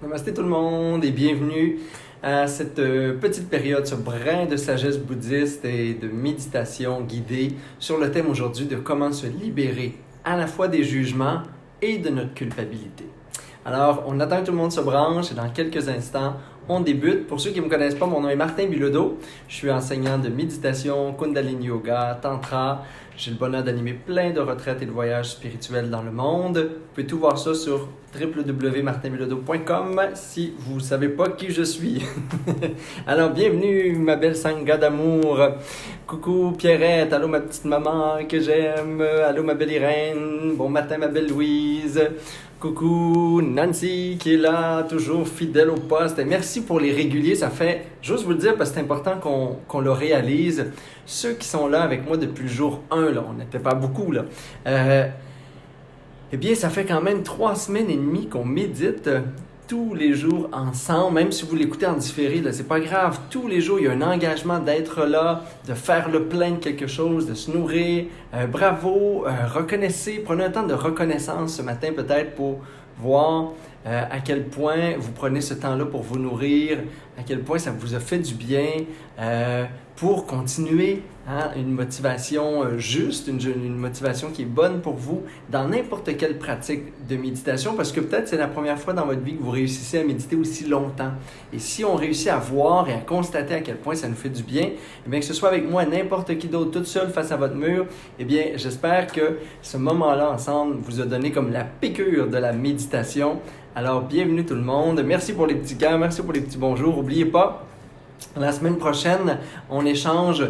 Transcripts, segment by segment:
Namasté tout le monde et bienvenue à cette petite période, ce brin de sagesse bouddhiste et de méditation guidée sur le thème aujourd'hui de comment se libérer à la fois des jugements et de notre culpabilité. Alors, on attend que tout le monde se branche et dans quelques instants, on débute. Pour ceux qui ne me connaissent pas, mon nom est Martin Bilodeau. Je suis enseignant de méditation, Kundalini Yoga, Tantra. J'ai le bonheur d'animer plein de retraites et de voyages spirituels dans le monde. Vous pouvez tout voir ça sur www.martinbilodeau.com si vous ne savez pas qui je suis. Alors, bienvenue ma belle sangha d'amour. Coucou Pierrette, allô ma petite maman que j'aime. Allô ma belle Irène. Bon matin ma belle Louise. Coucou Nancy qui est là, toujours fidèle au poste. Et merci pour les réguliers, ça fait, j'ose vous le dire parce que c'est important qu'on le réalise. Ceux qui sont là avec moi depuis le jour 1, là, on n'était pas beaucoup, là. Eh bien, ça fait quand même 3 semaines et demie qu'on médite tous les jours ensemble, même si vous l'écoutez en différé, là, c'est pas grave. Tous les jours, il y a un engagement d'être là, de faire le plein de quelque chose, de se nourrir. Bravo, reconnaissez, prenez un temps de reconnaissance ce matin peut-être pour voir à quel point vous prenez ce temps-là pour vous nourrir, à quel point ça vous a fait du bien pour continuer une motivation juste, une motivation qui est bonne pour vous dans n'importe quelle pratique de méditation parce que peut-être c'est la première fois dans votre vie que vous réussissez à méditer aussi longtemps. Et si on réussit à voir et à constater à quel point ça nous fait du bien, eh bien que ce soit avec moi, n'importe qui d'autre, toute seule face à votre mur, eh bien j'espère que ce moment-là ensemble vous a donné comme la piqûre de la méditation. Alors bienvenue tout le monde, merci pour les petits cœurs, merci pour les petits bonjours, n'oubliez pas. La semaine prochaine, on échange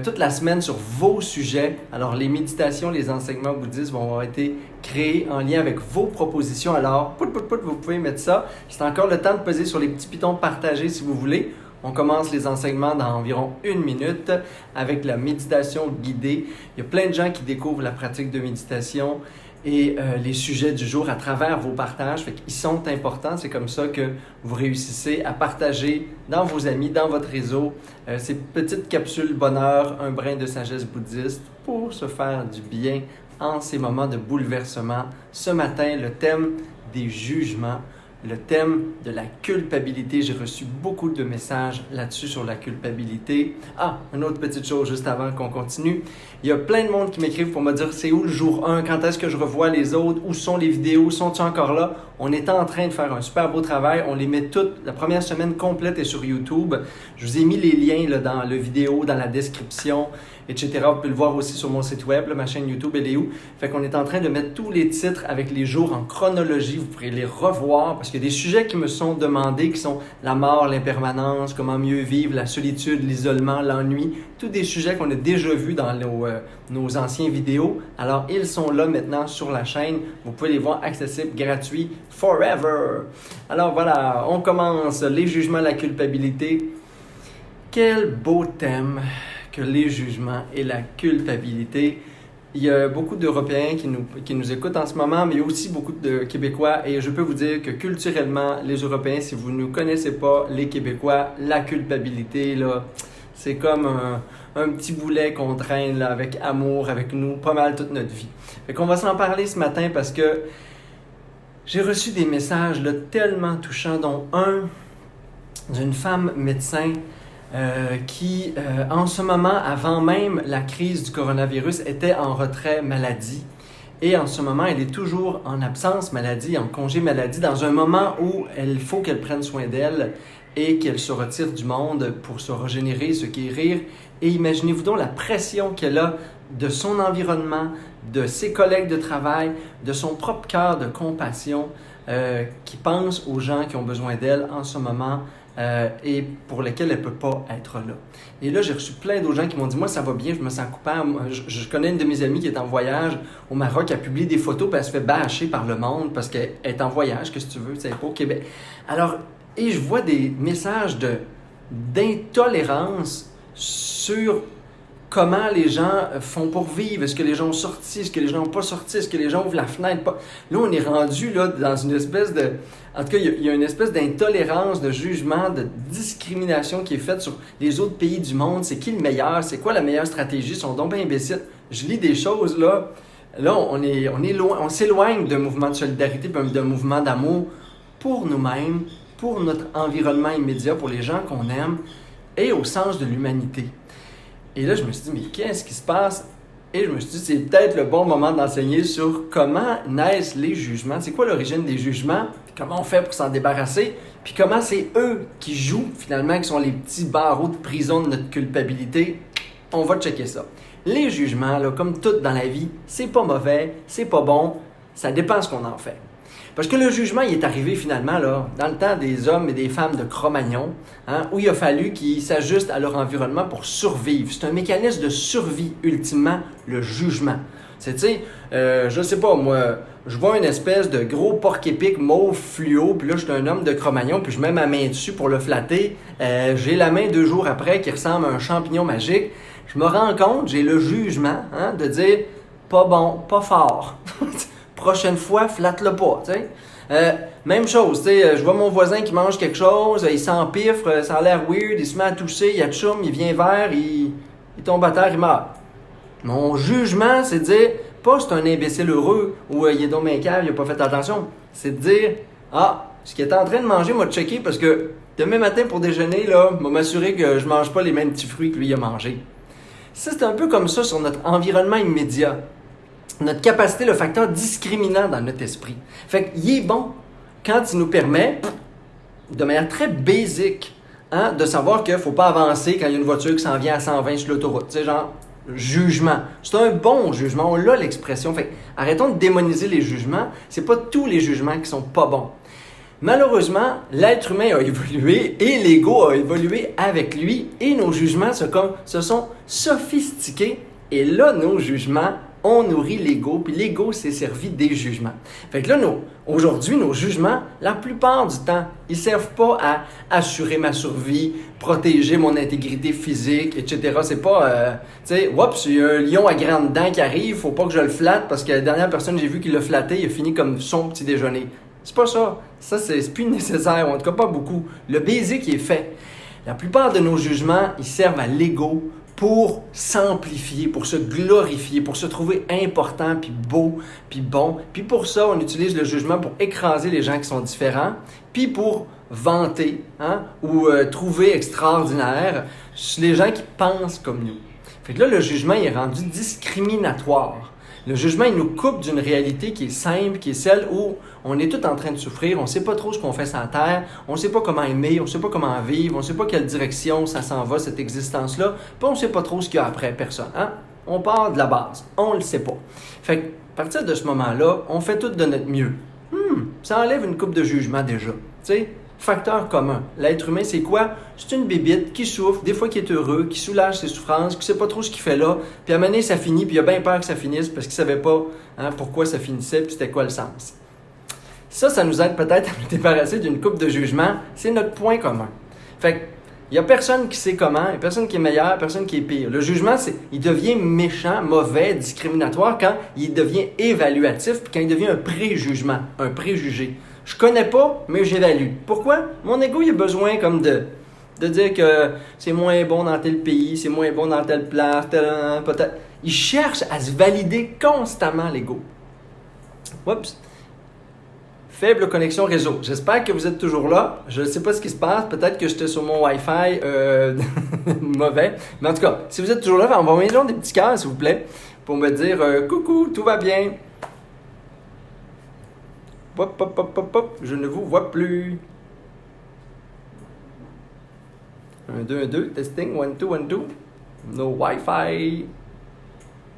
toute la semaine sur vos sujets. Alors, les méditations, les enseignements bouddhistes vont avoir été créés en lien avec vos propositions. Alors, vous pouvez mettre ça. C'est encore le temps de peser sur les petits pitons partagés si vous voulez. On commence les enseignements dans environ 1 minute avec la méditation guidée. Il y a plein de gens qui découvrent la pratique de méditation et les sujets du jour à travers vos partages. Ils sont importants. C'est comme ça que vous réussissez à partager dans vos amis, dans votre réseau, ces petites capsules bonheur, un brin de sagesse bouddhiste pour se faire du bien en ces moments de bouleversement. Ce matin, le thème des jugements, le thème de la culpabilité. J'ai reçu beaucoup de messages là-dessus sur la culpabilité. Ah, une autre petite chose juste avant qu'on continue. Il y a plein de monde qui m'écrivent pour me dire c'est où le jour 1, quand est-ce que je revois les autres, où sont les vidéos, sont-ils encore là? On est en train de faire un super beau travail. On les met toutes, la première semaine complète est sur YouTube. Je vous ai mis les liens là, dans la vidéo, dans la description, etc. Vous pouvez le voir aussi sur mon site web, là, ma chaîne YouTube, elle est où? Fait qu'on est en train de mettre tous les titres avec les jours en chronologie. Vous pourrez les revoir parce qu'il y a des sujets qui me sont demandés qui sont la mort, l'impermanence, comment mieux vivre, la solitude, l'isolement, l'ennui. Tous des sujets qu'on a déjà vus dans nos anciennes vidéos. Alors, ils sont là maintenant sur la chaîne. Vous pouvez les voir accessibles, gratuits, forever. Alors voilà, on commence. Les jugements, la culpabilité. Quel beau thème que les jugements et la culpabilité. Il y a beaucoup d'Européens qui nous écoutent en ce moment, mais il y a aussi beaucoup de Québécois. Et je peux vous dire que culturellement, les Européens, si vous ne connaissez pas les Québécois, la culpabilité, là, c'est comme un petit boulet qu'on traîne là, avec amour, avec nous, pas mal toute notre vie. Fait qu'on va s'en parler ce matin parce que j'ai reçu des messages là, tellement touchants, dont un d'une femme médecin qui, en ce moment, avant même la crise du coronavirus, était en retrait maladie. Et en ce moment, elle est toujours en absence maladie, en congé maladie, dans un moment où il faut qu'elle prenne soin d'elle et qu'elle se retire du monde pour se régénérer, se guérir. Et imaginez-vous donc la pression qu'elle a de son environnement, de ses collègues de travail, de son propre cœur de compassion qui pense aux gens qui ont besoin d'elle en ce moment. Et pour lesquels elle ne peut pas être là. Et là, j'ai reçu plein d'autres gens qui m'ont dit « Moi, ça va bien, je me sens coupable. » Je connais une de mes amies qui est en voyage au Maroc, elle publie des photos, puis elle se fait bâcher par le monde parce qu'elle est en voyage, qu'est-ce que tu veux, c'est pas au Québec. Alors, et je vois des messages d'intolérance sur comment les gens font pour vivre. Est-ce que les gens ont sorti? Est-ce que les gens n'ont pas sorti? Est-ce que les gens ouvrent la fenêtre? Pas? Là, on est rendu là, dans une espèce de... En tout cas, il y a une espèce d'intolérance, de jugement, de discrimination qui est faite sur les autres pays du monde. C'est qui le meilleur? C'est quoi la meilleure stratégie? Ils sont donc bien imbéciles. Je lis des choses, là. Là, on s'éloigne d'un mouvement de solidarité et d'un mouvement d'amour. pour nous-mêmes, pour notre environnement immédiat, pour les gens qu'on aime et au sens de l'humanité. Et là, je me suis dit, mais qu'est-ce qui se passe? Et je me suis dit, c'est peut-être le bon moment d'enseigner sur comment naissent les jugements. C'est quoi l'origine des jugements? Comment on fait pour s'en débarrasser? Puis comment c'est eux qui jouent, finalement, qui sont les petits barreaux de prison de notre culpabilité? On va checker ça. Les jugements, là, comme tout dans la vie, c'est pas mauvais, c'est pas bon, ça dépend ce qu'on en fait. Parce que le jugement, il est arrivé finalement là, dans le temps des hommes et des femmes de Cro-Magnon, où il a fallu qu'ils s'ajustent à leur environnement pour survivre. C'est un mécanisme de survie, ultimement, le jugement. C'est, tu sais, je sais pas, moi, je vois une espèce de gros porc-épic mauve fluo, puis là, je suis un homme de Cro-Magnon, puis je mets ma main dessus pour le flatter. J'ai la main 2 jours après qui ressemble à un champignon magique. Je me rends compte, j'ai le jugement de dire « pas bon, pas fort ». Prochaine fois, flatte-le pas, tu sais. Même chose, tu sais, je vois mon voisin qui mange quelque chose, il s'empiffre, ça a l'air weird, il se met à tousser, il atchoum, il vient vers, il tombe à terre, il meurt. Mon jugement, c'est de dire, pas c'est un imbécile heureux ou il est dans mes caves, il a pas fait attention. C'est de dire, ce qu'il est en train de manger m'a checké parce que demain matin pour déjeuner, là, m'a m'assurer que je mange pas les mêmes petits fruits que lui a mangé. Ça, c'est un peu comme ça sur notre environnement immédiat. Notre capacité, le facteur discriminant dans notre esprit. Fait qu'il est bon quand il nous permet, de manière très basique, de savoir qu'il ne faut pas avancer quand il y a une voiture qui s'en vient à 120 sur l'autoroute. Tu sais, genre, jugement. C'est un bon jugement, on l'a l'expression. Fait arrêtons de démoniser les jugements. C'est pas tous les jugements qui sont pas bons. Malheureusement, l'être humain a évolué et l'ego a évolué avec lui et nos jugements se sont sophistiqués. Et là, nos jugements on nourrit l'ego, puis l'ego s'est servi des jugements. Fait que là, aujourd'hui, nos jugements, la plupart du temps, ils servent pas à assurer ma survie, protéger mon intégrité physique, etc. C'est pas, tu sais, oups, il y a un lion à grandes dents qui arrive, faut pas que je le flatte parce que la dernière personne que j'ai vu qui l'a flatté, il a fini comme son petit déjeuner. C'est pas ça. Ça, c'est plus nécessaire, en tout cas pas beaucoup. Le basic est fait. La plupart de nos jugements, ils servent à l'ego pour s'amplifier, pour se glorifier, pour se trouver important, puis beau, puis bon. Puis pour ça, on utilise le jugement pour écraser les gens qui sont différents, puis pour vanter ou trouver extraordinaire les gens qui pensent comme nous. Fait que là, le jugement il est rendu discriminatoire. Le jugement, il nous coupe d'une réalité qui est simple, qui est celle où on est tout en train de souffrir, on ne sait pas trop ce qu'on fait sur la terre, on ne sait pas comment aimer, on ne sait pas comment vivre, on ne sait pas quelle direction ça s'en va, cette existence-là, puis on ne sait pas trop ce qu'il y a après, personne. On part de la base, on ne le sait pas. Fait que, à partir de ce moment-là, on fait tout de notre mieux. Ça enlève une coupe de jugement déjà, tu sais. Facteur commun. L'être humain, c'est quoi? C'est une bébite qui souffre, des fois qui est heureux, qui soulage ses souffrances, qui ne sait pas trop ce qu'il fait là, puis à un moment donné, ça finit, puis il a bien peur que ça finisse parce qu'il ne savait pas pourquoi ça finissait, puis c'était quoi le sens. Ça nous aide peut-être à nous débarrasser d'une coupe de jugement. C'est notre point commun. Fait que, il n'y a personne qui sait comment, il n'y a personne qui est meilleur, personne qui est pire. Le jugement, il devient méchant, mauvais, discriminatoire quand il devient évaluatif, puis quand il devient un préjugement, un préjugé. Je connais pas, mais j'évalue. Pourquoi? Mon ego, il a besoin comme de dire que c'est moins bon dans tel pays, c'est moins bon dans telle place, peut-être. Il cherche à se valider constamment, l'ego. Oups. Faible connexion réseau. J'espère que vous êtes toujours là. Je ne sais pas ce qui se passe. Peut-être que j'étais sur mon Wi-Fi mauvais. Mais en tout cas, si vous êtes toujours là, envoyez-moi des petits cœurs, s'il vous plaît, pour me dire coucou, tout va bien. Hop, hop, hop, hop, hop, je ne vous vois plus. 1, 2, 1, 2, testing, 1, 2, 1, 2. No Wi-Fi.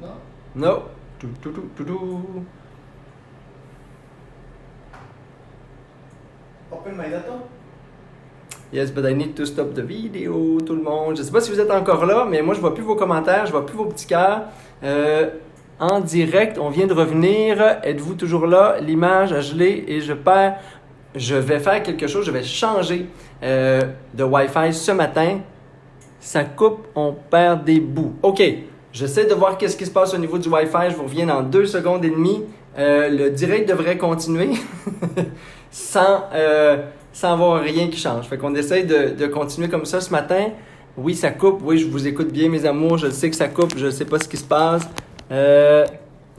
No. No. Open my data. Yes, but I need to stop the video, tout le monde. Je ne sais pas si vous êtes encore là, mais moi, je ne vois plus vos commentaires, je ne vois plus vos petits cœurs. En direct, on vient de revenir. Êtes-vous toujours là? L'image a gelé et je perds. Je vais faire quelque chose, je vais changer de Wi-Fi ce matin. Ça coupe, on perd des bouts. OK, j'essaie de voir qu'est-ce qui se passe au niveau du Wi-Fi. Je vous reviens dans 2 secondes et demie. Le direct devrait continuer sans avoir rien qui change. Fait qu'on essaie de continuer comme ça ce matin. Oui, ça coupe. Oui, je vous écoute bien, mes amours. Je sais que ça coupe. Je ne sais pas ce qui se passe.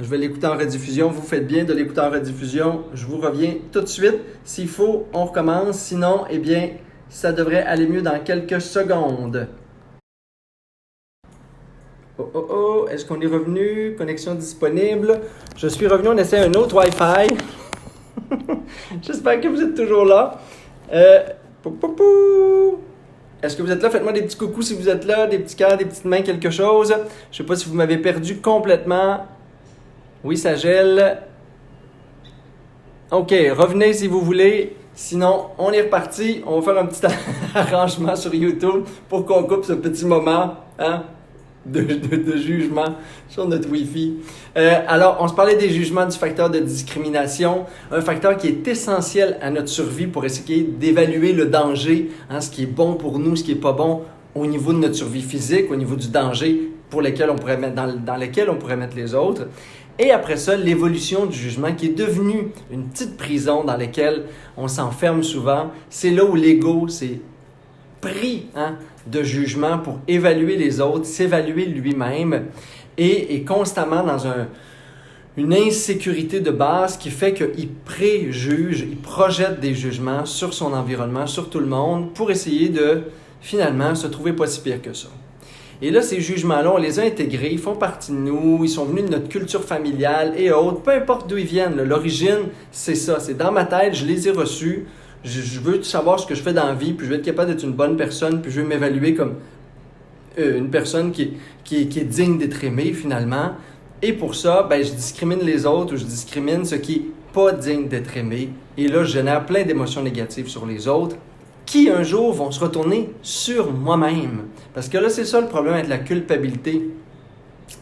Je vais l'écouter en rediffusion. Vous faites bien de l'écouter en rediffusion. Je vous reviens tout de suite. S'il faut, on recommence. Sinon, eh bien, ça devrait aller mieux dans quelques secondes. Oh, est-ce qu'on est revenu? Connexion disponible. Je suis revenu, on essaie un autre Wi-Fi. J'espère que vous êtes toujours là. Est-ce que vous êtes là? Faites-moi des petits coucous si vous êtes là, des petits cœurs, des petites mains, quelque chose. Je ne sais pas si vous m'avez perdu complètement. Oui, ça gèle. OK, revenez si vous voulez. Sinon, on est reparti. On va faire un petit arrangement sur YouTube pour qu'on coupe ce petit moment de jugement sur notre Wi-Fi. Alors, on se parlait des jugements du facteur de discrimination, un facteur qui est essentiel à notre survie pour essayer d'évaluer le danger, ce qui est bon pour nous, ce qui n'est pas bon au niveau de notre survie physique, au niveau du danger pour lequel on pourrait mettre, dans lequel on pourrait mettre les autres. Et après ça, l'évolution du jugement qui est devenue une petite prison dans laquelle on s'enferme souvent. C'est là où l'ego s'est pris de jugement pour évaluer les autres, s'évaluer lui-même et est constamment dans une insécurité de base qui fait qu'il préjuge, il projette des jugements sur son environnement, sur tout le monde pour essayer de finalement se trouver pas si pire que ça. Et là, ces jugements-là, on les a intégrés, ils font partie de nous, ils sont venus de notre culture familiale et autres, peu importe d'où ils viennent. L'origine, c'est ça, c'est dans ma tête, je les ai reçus, je veux savoir ce que je fais dans la vie, puis je veux être capable d'être une bonne personne, puis je veux m'évaluer comme une personne qui est digne d'être aimée finalement. Et pour ça, je discrimine les autres ou je discrimine ce qui n'est pas digne d'être aimé. Et là, je génère plein d'émotions négatives sur les autres, qui un jour vont se retourner sur moi-même. Parce que là, c'est ça le problème avec la culpabilité.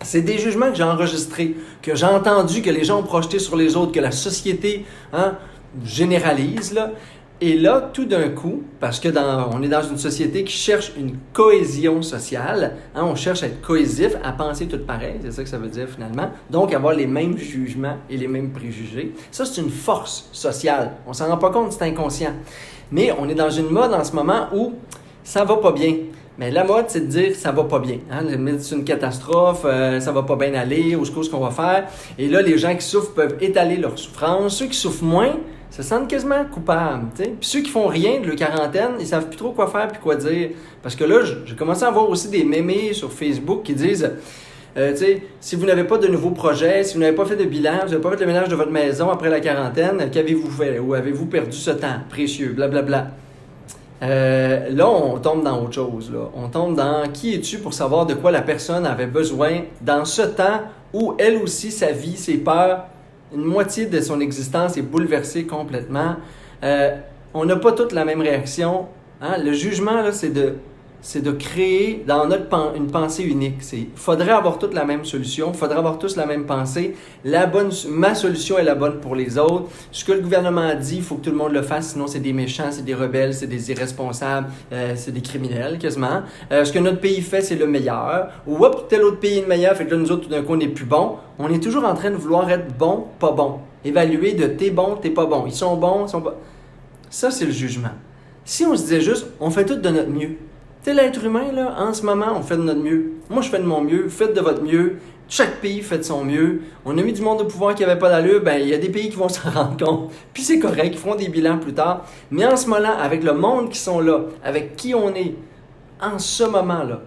C'est des jugements que j'ai enregistrés, que j'ai entendus, que les gens ont projetés sur les autres, que la société généralise. Là. Et là, tout d'un coup, parce que on est dans une société qui cherche une cohésion sociale, on cherche à être cohésif, à penser tout pareil, c'est ça que ça veut dire finalement, donc avoir les mêmes jugements et les mêmes préjugés. Ça, c'est une force sociale. On s'en rend pas compte, c'est inconscient. Mais on est dans une mode en ce moment où ça va pas bien. Mais la mode, c'est de dire ça va pas bien. C'est une catastrophe, ça va pas bien aller, au secours ce qu'on va faire. Et là, les gens qui souffrent peuvent étaler leur souffrance. Ceux qui souffrent moins se sentent quasiment coupables. T'sais. Puis ceux qui font rien de leur quarantaine, ils savent plus trop quoi faire puis quoi dire. Parce que là, j'ai commencé à voir aussi des mémés sur Facebook qui disent si vous n'avez pas de nouveaux projets, si vous n'avez pas fait de bilan, vous n'avez pas fait le ménage de votre maison après la quarantaine, qu'avez-vous fait? Ou avez-vous perdu ce temps précieux? Blablabla. Là, on tombe dans autre chose. Là. On tombe dans qui es-tu pour savoir de quoi la personne avait besoin dans ce temps où elle aussi, sa vie, ses peurs, une moitié de son existence est bouleversée complètement. On n'a pas toute la même réaction. Le jugement, là, c'est de créer dans une pensée unique. Il faudrait avoir toutes la même solution, il faudrait avoir tous la même pensée. Ma solution est la bonne pour les autres. Ce que le gouvernement a dit, il faut que tout le monde le fasse, sinon c'est des méchants, c'est des rebelles, c'est des irresponsables, c'est des criminels quasiment. Ce que notre pays fait, c'est le meilleur. Ou tel autre pays est le meilleur, fait que là, nous autres, tout d'un coup, on n'est plus bon. On est toujours en train de vouloir être bon, pas bon. Évaluer de t'es bon, t'es pas bon. Ils sont bons, ils sont pas... Ça, c'est le jugement. Si on se disait juste, on fait tout de notre mieux. Tu sais, l'être humain, là, en ce moment, on fait de notre mieux. Moi, je fais de mon mieux. Faites de votre mieux. Chaque pays fait de son mieux. On a mis du monde au pouvoir qui n'avait pas d'allure. Il y a des pays qui vont s'en rendre compte. Puis c'est correct, ils feront des bilans plus tard. Mais en ce moment, avec le monde qui sont là, avec qui on est, en ce moment-là,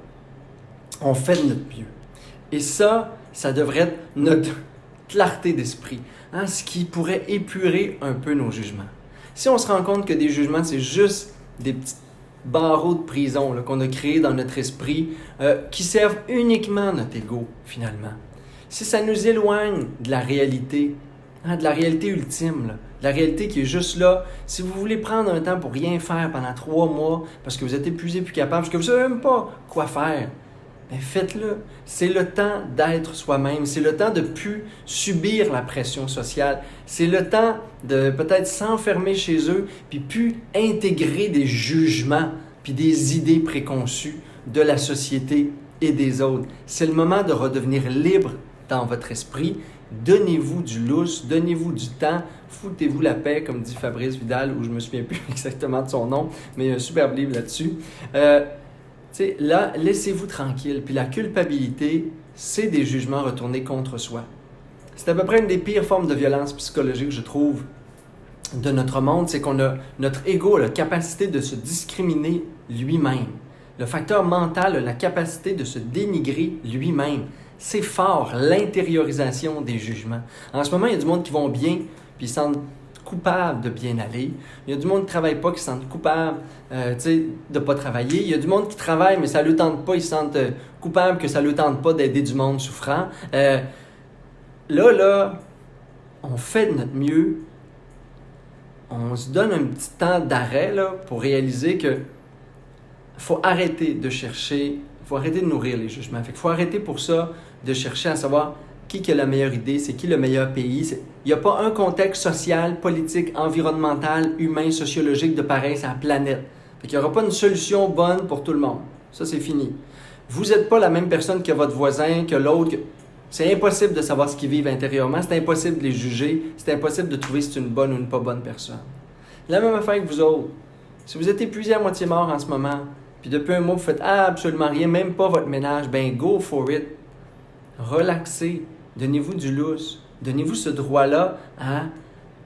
on fait de notre mieux. Et ça devrait être notre clarté d'esprit. Ce qui pourrait épurer un peu nos jugements. Si on se rend compte que des jugements, c'est juste des petits barreaux de prison qu'on a créés dans notre esprit qui servent uniquement notre ego, finalement. Si ça nous éloigne de la réalité, de la réalité ultime, de la réalité qui est juste là, si vous voulez prendre un temps pour rien faire pendant 3 mois parce que vous êtes épuisé, plus capable, parce que vous ne savez même pas quoi faire, faites-le. C'est le temps d'être soi-même. C'est le temps de ne plus subir la pression sociale. C'est le temps de peut-être s'enfermer chez eux puis plus intégrer des jugements puis des idées préconçues de la société et des autres. C'est le moment de redevenir libre dans votre esprit. Donnez-vous du lousse, donnez-vous du temps, foutez-vous la paix, comme dit Fabrice Vidal, ou je ne me souviens plus exactement de son nom, mais il y a un superbe livre là-dessus. Là, laissez-vous tranquille. Puis la culpabilité, c'est des jugements retournés contre soi. C'est à peu près une des pires formes de violence psychologique, je trouve, de notre monde, c'est qu'on a notre ego, la capacité de se discriminer lui-même. Le facteur mental a la capacité de se dénigrer lui-même. C'est fort, l'intériorisation des jugements. En ce moment, il y a du monde qui vont bien, puis ils se sentent coupables de bien aller. Il y a du monde qui ne travaille pas, qui se sentent coupables de ne pas travailler. Il y a du monde qui travaille, mais ça ne le tente pas, ils se sentent coupables que ça ne le tente pas d'aider du monde souffrant. Là, on fait de notre mieux. On se donne un petit temps d'arrêt là, pour réaliser que faut arrêter de chercher, il faut arrêter de nourrir les jugements. Il faut arrêter pour ça de chercher à savoir qui a la meilleure idée, c'est qui le meilleur pays. Il n'y a pas un contexte social, politique, environnemental, humain, sociologique de pareil sur la planète. Il n'y aura pas une solution bonne pour tout le monde. Ça, c'est fini. Vous n'êtes pas la même personne que votre voisin, que l'autre. C'est impossible de savoir ce qu'ils vivent intérieurement. C'est impossible de les juger. C'est impossible de trouver si c'est une bonne ou une pas bonne personne. La même affaire que vous autres. Si vous êtes épuisé à moitié mort en ce moment, puis depuis un mois, vous faites absolument rien, même pas votre ménage, ben go for it. Relaxez. Donnez-vous du lousse. Donnez-vous ce droit-là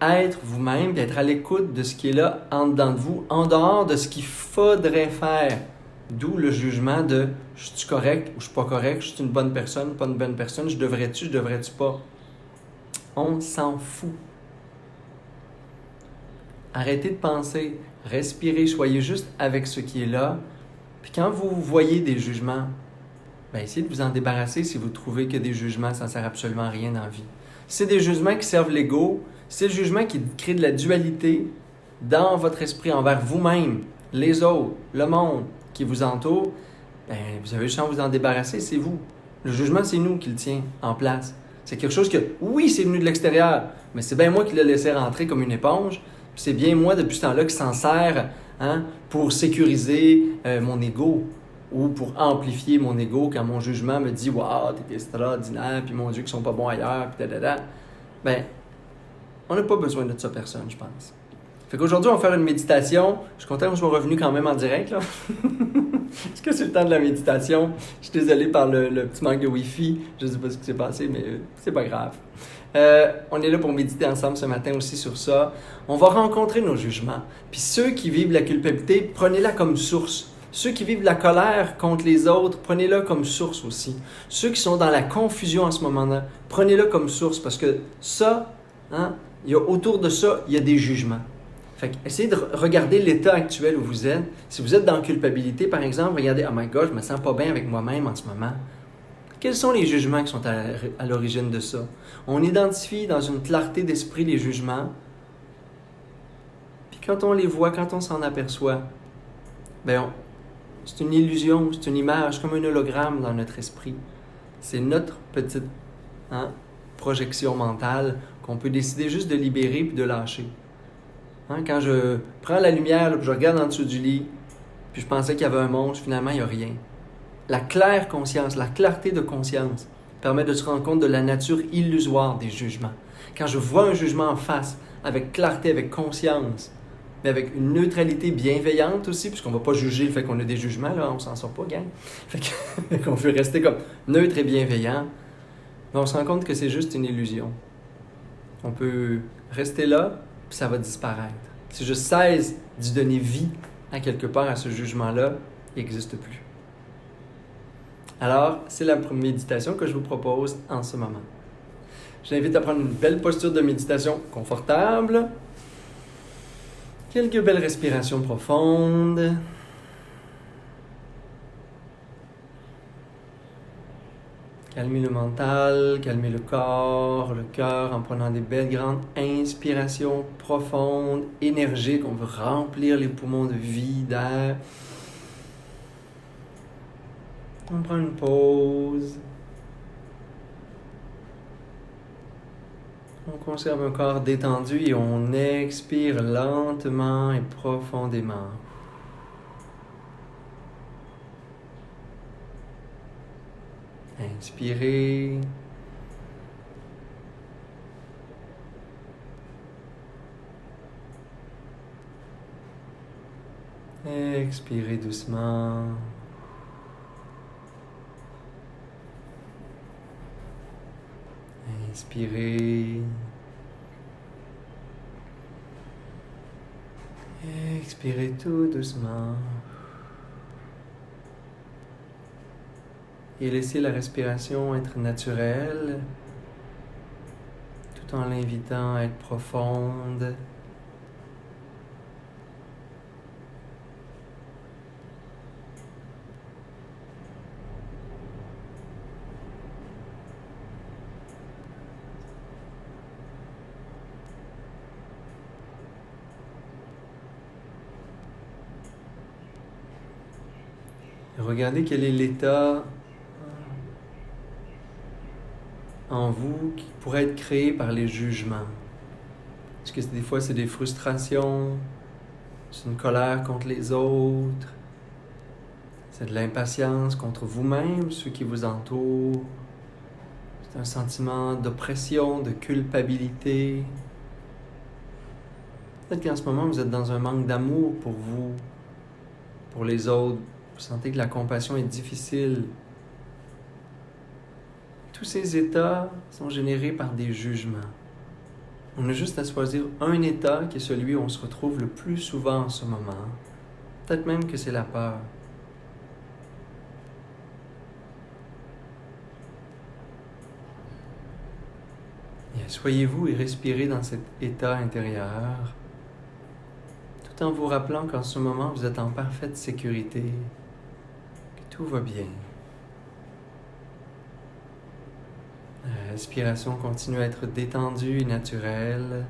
à être vous-même, d'être à l'écoute de ce qui est là en dedans de vous, en dehors de ce qu'il faudrait faire. D'où le jugement de « je suis correct ou je suis pas correct, je suis une bonne personne, pas une bonne personne, je devrais-tu pas? » On s'en fout. Arrêtez de penser, respirez, soyez juste avec ce qui est là. Puis quand vous voyez des jugements, ben essayez de vous en débarrasser si vous trouvez que des jugements, ça ne sert absolument à rien dans la vie. Si c'est des jugements qui servent l'ego, si c'est le jugement qui crée de la dualité dans votre esprit envers vous-même, les autres, le monde qui vous entoure, ben, vous avez juste à vous en débarrasser, c'est vous. Le jugement, c'est nous qui le tient en place. C'est quelque chose que, oui, c'est venu de l'extérieur, mais c'est bien moi qui l'ai laissé rentrer comme une éponge, puis c'est bien moi, depuis ce temps-là, qui s'en sert pour sécuriser mon ego ou pour amplifier mon ego quand mon jugement me dit « Wow, t'es extraordinaire, puis mon Dieu, qu'ils sont pas bons ailleurs, puis da. » Ben, on n'a pas besoin de ça personne, je pense. Fait qu'aujourd'hui, on va faire une méditation. Je suis content qu'on soit revenu quand même en direct, là. Est-ce que c'est le temps de la méditation? Je suis désolé par le petit manque de Wi-Fi. Je ne sais pas ce qui s'est passé, mais c'est pas grave. On est là pour méditer ensemble ce matin aussi sur ça. On va rencontrer nos jugements. Puis ceux qui vivent la culpabilité, prenez-la comme source. Ceux qui vivent la colère contre les autres, prenez-la comme source aussi. Ceux qui sont dans la confusion en ce moment-là, prenez-la comme source parce que ça, autour de ça, il y a des jugements. Fait que essayez de regarder l'état actuel où vous êtes. Si vous êtes dans la culpabilité, par exemple, regardez « Oh my God, je me sens pas bien avec moi-même en ce moment. » Quels sont les jugements qui sont à l'origine de ça? On identifie dans une clarté d'esprit les jugements. Puis quand on les voit, quand on s'en aperçoit, c'est une illusion, c'est une image, comme un hologramme dans notre esprit. C'est notre petite projection mentale qu'on peut décider juste de libérer puis de lâcher. Quand je prends la lumière, là, puis je regarde en dessous du lit, puis je pensais qu'il y avait un monstre, finalement, il n'y a rien. La claire conscience, la clarté de conscience permet de se rendre compte de la nature illusoire des jugements. Quand je vois un jugement en face, avec clarté, avec conscience, mais avec une neutralité bienveillante aussi, puisqu'on ne va pas juger le fait qu'on a des jugements, là, on ne s'en sort pas, gang. Fait qu'on veut rester comme neutre et bienveillant, mais on se rend compte que c'est juste une illusion. On peut rester là, puis ça va disparaître. Si je cesse d'y donner vie à quelque part à ce jugement-là, il n'existe plus. Alors, c'est la méditation que je vous propose en ce moment. Je t'invite à prendre une belle posture de méditation confortable. Quelques belles respirations profondes. Calmez le mental, calmez le corps, le cœur en prenant des belles grandes inspirations profondes, énergiques. On veut remplir les poumons de vie, d'air. On prend une pause. On conserve un corps détendu et on expire lentement et profondément. Inspirez. Expirez doucement. Inspirez. Expirez tout doucement. Et laissez la respiration être naturelle, tout en l'invitant à être profonde. Regardez quel est l'état en vous qui pourrait être créé par les jugements. Est-ce que des fois c'est des frustrations, c'est une colère contre les autres, c'est de l'impatience contre vous-même, ceux qui vous entourent, c'est un sentiment d'oppression, de culpabilité. Peut-être qu'en ce moment vous êtes dans un manque d'amour pour vous, pour les autres. Vous sentez que la compassion est difficile. Tous ces états sont générés par des jugements. On a juste à choisir un état qui est celui où on se retrouve le plus souvent en ce moment. Peut-être même que c'est la peur. Et soyez-vous et respirez dans cet état intérieur, tout en vous rappelant qu'en ce moment vous êtes en parfaite sécurité, que tout va bien. La respiration continue à être détendue et naturelle.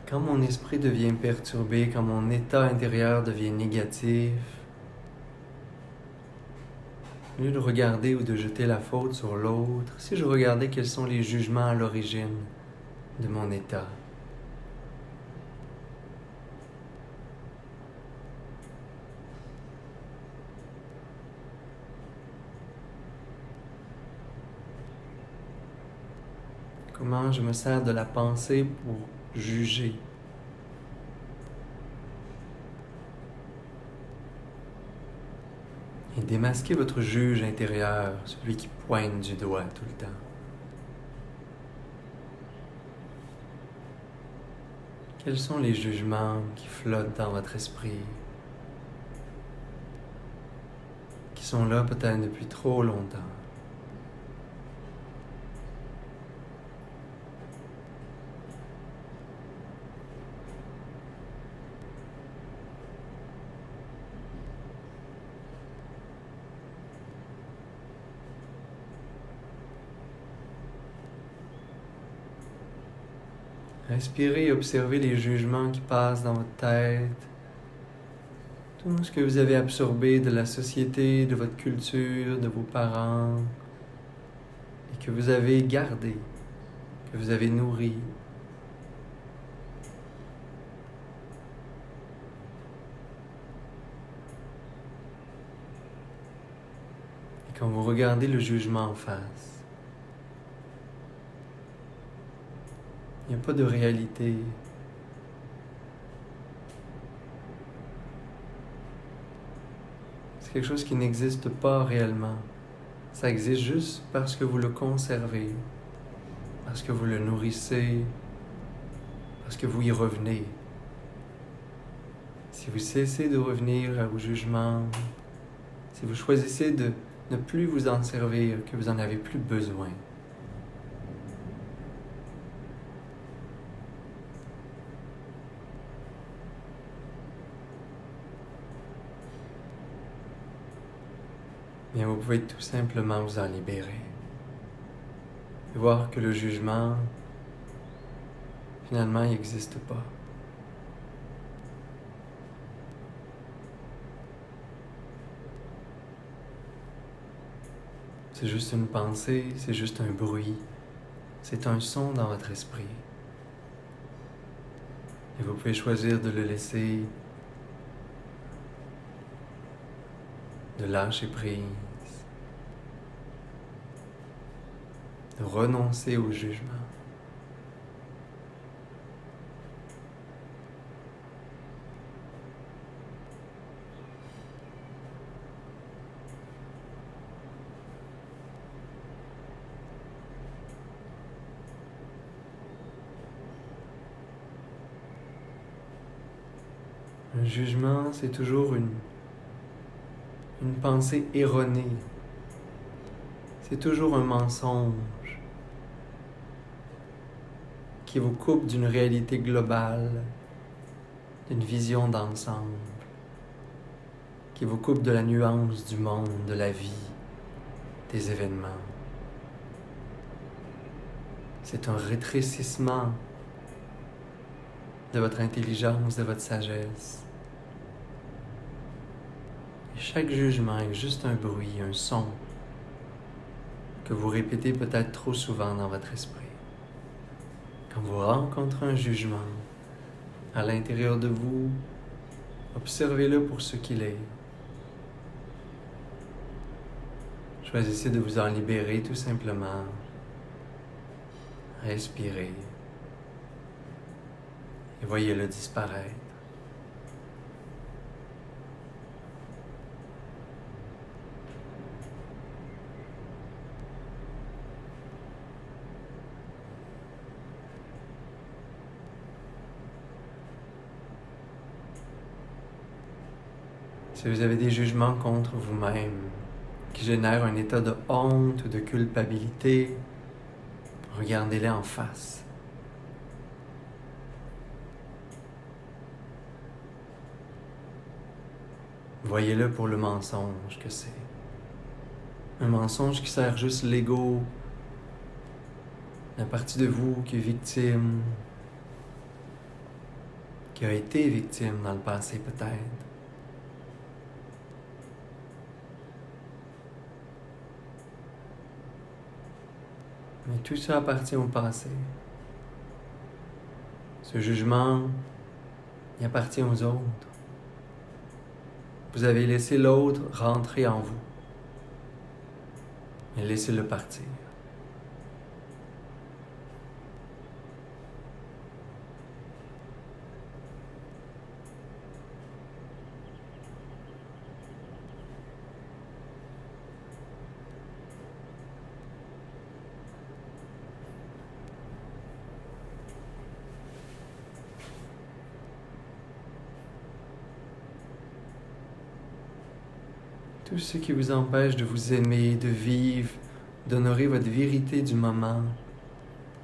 Quand mon esprit devient perturbé, quand mon état intérieur devient négatif, au lieu de regarder ou de jeter la faute sur l'autre, si je regardais quels sont les jugements à l'origine de mon état. Comment je me sers de la pensée pour juger. Et démasquez votre juge intérieur, celui qui pointe du doigt tout le temps. Quels sont les jugements qui flottent dans votre esprit, qui sont là peut-être depuis trop longtemps? Respirez et observez les jugements qui passent dans votre tête. Tout ce que vous avez absorbé de la société, de votre culture, de vos parents, et que vous avez gardé, que vous avez nourri. Et quand vous regardez le jugement en face, il n'y a pas de réalité. C'est quelque chose qui n'existe pas réellement. Ça existe juste parce que vous le conservez, parce que vous le nourrissez, parce que vous y revenez. Si vous cessez de revenir au jugement, si vous choisissez de ne plus vous en servir, que vous n'en avez plus besoin, bien vous pouvez tout simplement vous en libérer. Et voir que le jugement, finalement, il n'existe pas. C'est juste une pensée, c'est juste un bruit, c'est un son dans votre esprit. Et vous pouvez choisir de le laisser, de lâcher prise, de renoncer au jugement. Un jugement, c'est toujours une pensée erronée. C'est toujours un mensonge qui vous coupe d'une réalité globale, d'une vision d'ensemble, qui vous coupe de la nuance du monde, de la vie, des événements. C'est un rétrécissement de votre intelligence, de votre sagesse. Et chaque jugement est juste un bruit, un son que vous répétez peut-être trop souvent dans votre esprit. Quand vous rencontrez un jugement à l'intérieur de vous, observez-le pour ce qu'il est. Choisissez de vous en libérer tout simplement. Respirez et voyez-le disparaître. Si vous avez des jugements contre vous-même qui génèrent un état de honte ou de culpabilité, regardez-les en face. Voyez-le pour le mensonge que c'est. Un mensonge qui sert juste l'ego, la partie de vous qui est victime, qui a été victime dans le passé peut-être. Mais tout ça appartient au passé. Ce jugement, il appartient aux autres. Vous avez laissé l'autre rentrer en vous. Et laissez-le partir. Tout ce qui vous empêche de vous aimer, de vivre, d'honorer votre vérité du moment,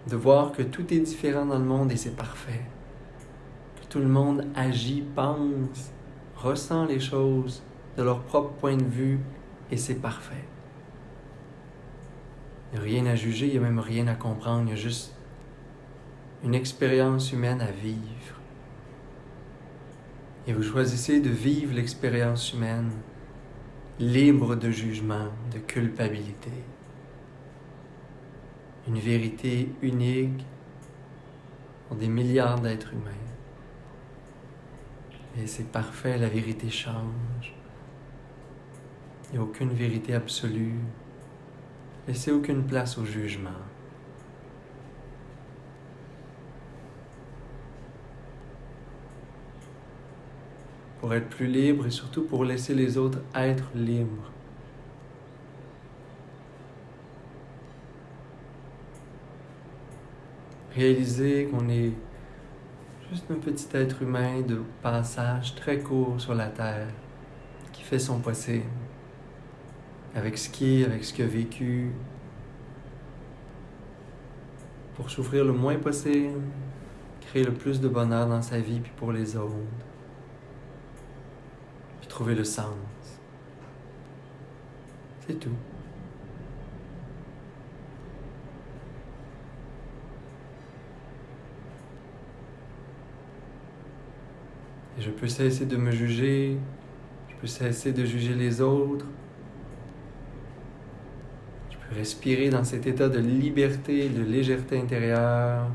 de voir que tout est différent dans le monde et c'est parfait. Que tout le monde agit, pense, ressent les choses de leur propre point de vue et c'est parfait. Il n'y a rien à juger, il n'y a même rien à comprendre, il y a juste une expérience humaine à vivre. Et vous choisissez de vivre l'expérience humaine libre de jugement, de culpabilité. Une vérité unique pour des milliards d'êtres humains. Et c'est parfait, la vérité change. Il n'y a aucune vérité absolue. Laissez aucune place au jugement. Pour être plus libre et surtout pour laisser les autres être libres. Réalisez qu'on est juste un petit être humain de passage très court sur la terre qui fait son possible avec ce qui est, avec ce qu'il a vécu pour souffrir le moins possible, créer le plus de bonheur dans sa vie puis pour les autres. Trouver le sens. C'est tout. Et je peux cesser de me juger, je peux cesser de juger les autres. Je peux respirer dans cet état de liberté, de légèreté intérieure.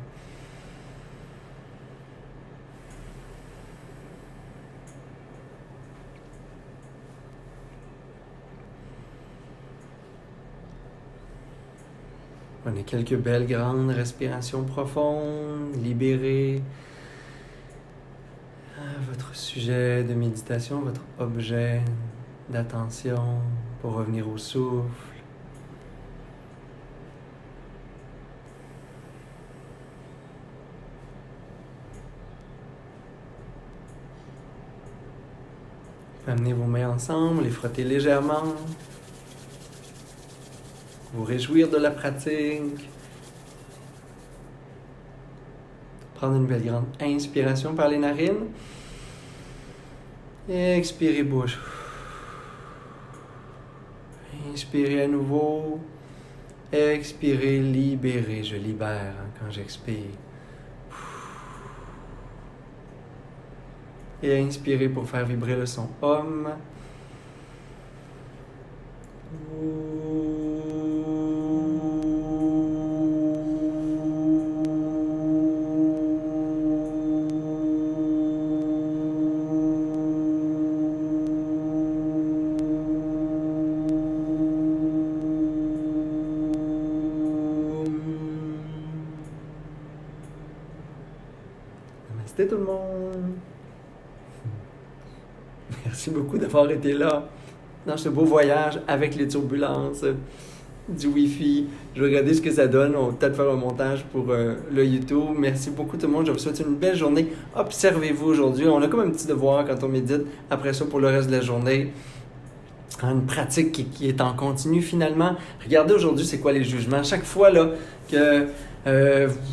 Prenez quelques belles grandes respirations profondes, libérez votre sujet de méditation, votre objet d'attention pour revenir au souffle. Amenez vos mains ensemble, les frotter légèrement. Vous réjouir de la pratique. Prendre une belle grande inspiration par les narines. Expirez bouche. Inspirez à nouveau. Expirez, libérez. Je libère quand j'expire. Et inspirez pour faire vibrer le son Om. Namasté tout le monde. Merci beaucoup d'avoir été là dans ce beau voyage avec les turbulences du Wi-Fi. Je vais regarder ce que ça donne. On va peut-être faire un montage pour le YouTube. Merci beaucoup tout le monde. Je vous souhaite une belle journée. Observez-vous aujourd'hui. On a comme un petit devoir quand on médite. Après ça, pour le reste de la journée, une pratique qui est en continu finalement. Regardez aujourd'hui c'est quoi les jugements. Chaque fois là, que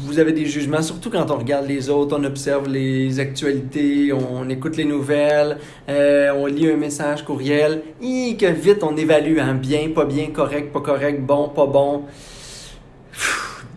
vous avez des jugements, surtout quand on regarde les autres, on observe les actualités, on écoute les nouvelles, on lit un message courriel, et que vite on évalue, hein, bien, pas bien, correct, pas correct, bon, pas bon.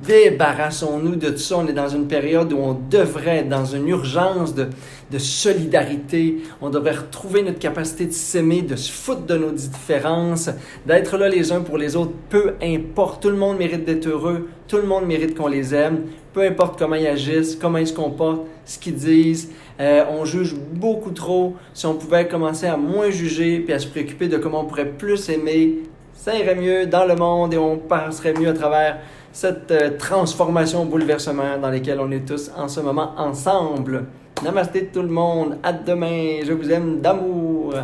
Débarrassons-nous de tout ça. On est dans une période où on devrait être dans une urgence de solidarité. On devrait retrouver notre capacité de s'aimer, de se foutre de nos différences, d'être là les uns pour les autres. Peu importe, tout le monde mérite d'être heureux, tout le monde mérite qu'on les aime. Peu importe comment ils agissent, comment ils se comportent, ce qu'ils disent. On juge beaucoup trop. Si on pouvait commencer à moins juger puis à se préoccuper de comment on pourrait plus aimer, ça irait mieux dans le monde et on passerait mieux à travers cette transformation, bouleversement dans lequel on est tous en ce moment ensemble. Namasté tout le monde, à demain, je vous aime d'amour.